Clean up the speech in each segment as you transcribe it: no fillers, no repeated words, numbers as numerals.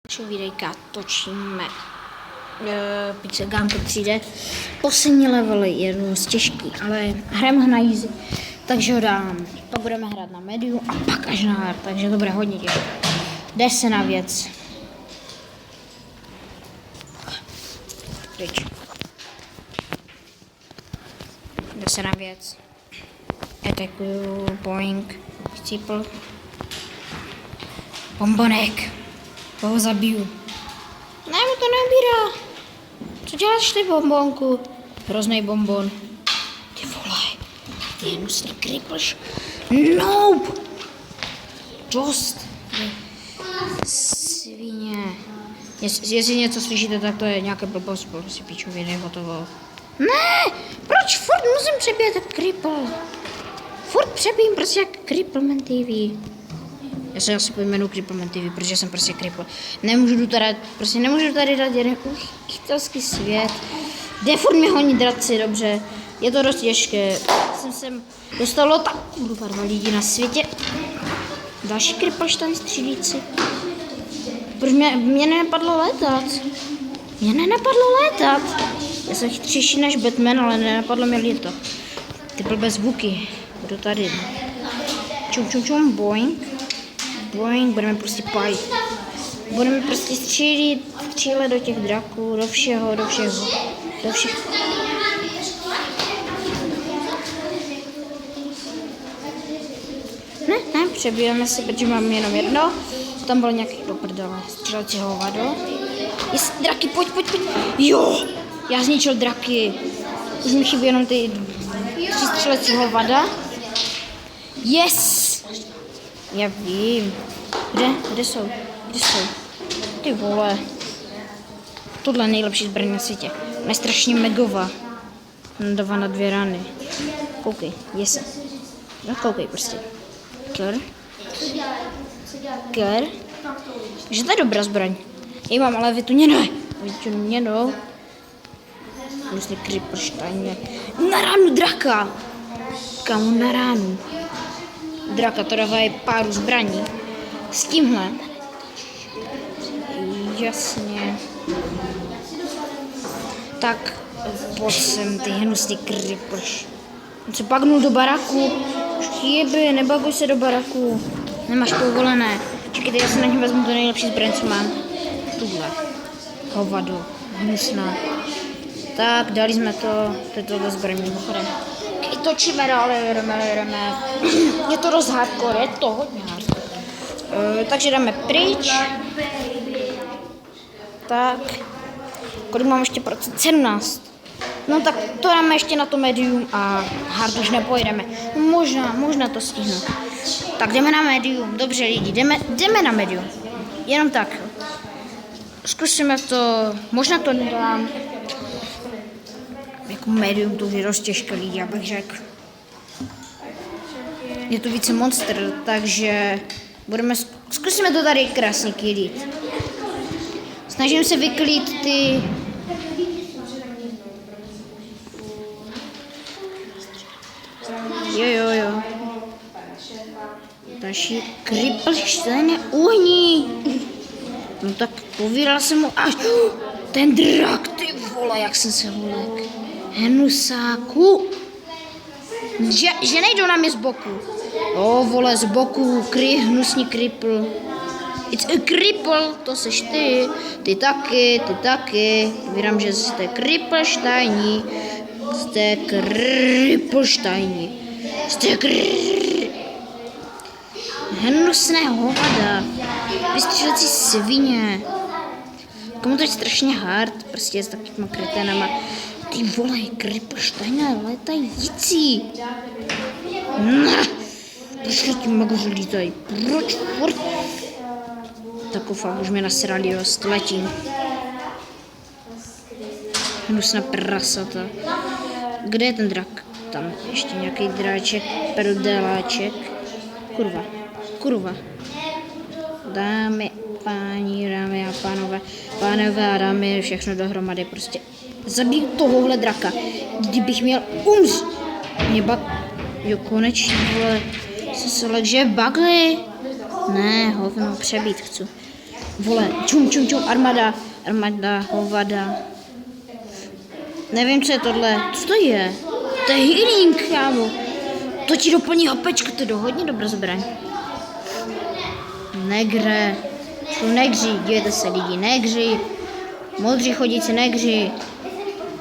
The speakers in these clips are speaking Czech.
Videjka točíme Pixelgun 3D. Poslední level je dost těžký, ale hrajeme na easy, takže ho dám. Pak budeme hrát na medium a pak až na hard, takže to bude hodně těžké. Jde se na věc. Pryč. Jde se na věc. Atakuju, boing, chcípl. Bombonek. Toho zabiju. Ne, mi to nebírá. Co děláš ty, bombonku? Hrozný bonbon. Ty vole. Ty hnusný kriplš. Nope. Dost. Svině. Jestli něco slyšíte, tak to je nějaké blbost. Si píčoviny, hotovo. Ne! Proč furt musím přebíjet jak kripl? Furt přebím prostě jak Crippleman TV. Já se asi pojmenu Crippleman TV, protože jsem prostě kripl. Nemůžu tady dát jeden italský svět. Kde furt mi honí draci, dobře. Je to dost těžké. Jsem dostalo tak kurva 2 lidi na světě. Další Krippelstein střílíci. Proč mě nenapadlo létat? Já jsem chytřejší než Batman, ale nenapadlo mě létat. Ty blbé zvuky. Budu tady. Čum, boing. Boing, budeme prostě pálit. Budeme prostě střílet do těch draků, do všeho. Ne, přebíjeme si, protože mám jenom jedno. Tam byl nějaký do prdele, střílecí hovado. Draky, pojď. Jo, já zničil draky. Už mi chybí jenom ty 3 střílecí hovada. Yes! Já vím. Kde jsou? Ty vole. Tohle je nejlepší zbraň na světě. Ona je strašně megová. Dává na 2 rány. Koukej, yes. No koukej prostě. Kler. Takže to je dobrá zbraň. Já mám ale vytuněnou. Vlastně Krippelstein. Na ránu draka. Kamu na ránu. Draka to dává pár zbraní. S tímhle. Jasně. Tak pojď sem, ty hnusný Krippelš. On se bagnul do baraku. Jebe, nebaguj se do baraku. Nemáš povolené. Čekajte, já si na něj vezmu to nejlepší zbraň, co mám. Tuhle. Hovado. Hnusná. Tak, dali jsme to. To je tohle zbraň mimochodem. Točíme dále, jedeme. Je to dost hardcore, je to hodně hardcore. Takže dáme pryč. Tak. Kolik mám ještě procent? 17. No tak to dáme ještě na to medium a hard už nepojedeme. Možná to stihnu. Tak jdeme na medium. Dobře lidi, jdeme na medium. Jenom tak. Zkusíme to, možná to nedám. Jako medium to už je dost těžké lidi, já bych řekl. Je to více monster, takže zkusíme to tady krásně klidit. Snažím se vyklít ty... Jo. Další Krippelstein je uhní. No tak povíral jsem mu až... Ten drak, ty vole, jak jsem se hulek. Hnusáku. Že nejdou na mě z boku. Vole, z boku, hnusný kripl. It's a cripple, to seš ty. Ty taky. Vírám, že jste Krippelsteini. Hnusné hovada. Vystřelecí svině. Komu to je strašně hard, prostě s takovýma kreténama. Ty vole, Krippelsteina letající. Proč ti magoři lítají? Proč furt? Taková, už mě nasrali dost, letím. Hnusná prasata. Kde je ten drak? Tam ještě nějaký dráček, perdeláček. Kurva. Dámy a pánové a dámy, všechno dohromady, prostě zabiju tohohle draka, kdybych měl umřít. Jo, konečně, vole, jsem se lek, že je bugly. Ne, hovno, přebít chci. Vole, čum, armada, hovada. Nevím, co je tohle. Co to je? To je healing, kámo. To ti doplní hopečku, to je hodně dobrá zbraň. Negre. Jsou negři, dívejte se lidi, negři. Modří chodící negři.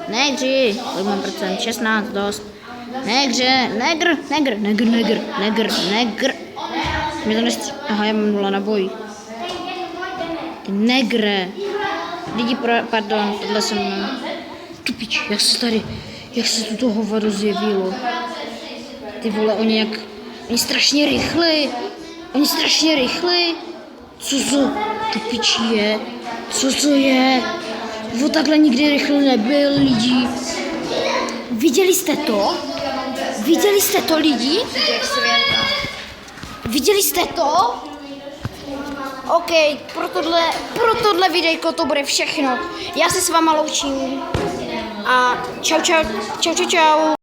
Negři. Kolik mám procent? 16, dost. Negře, negr. Mě to nestří... Aha, já mám 0 naboj. Ty negre. Lidi, pardon, tohle jsem... Tu pič, jak se tu toho hovado zjevilo. Ty vole, oni strašně rychlí. Co tu pič je? Co to je? O takhle nikdy rychle nebyl, lidi. Viděli jste to, lidi? Viděli jste to? OK, pro tohle videjko to bude všechno. Já se s váma loučím. A čau.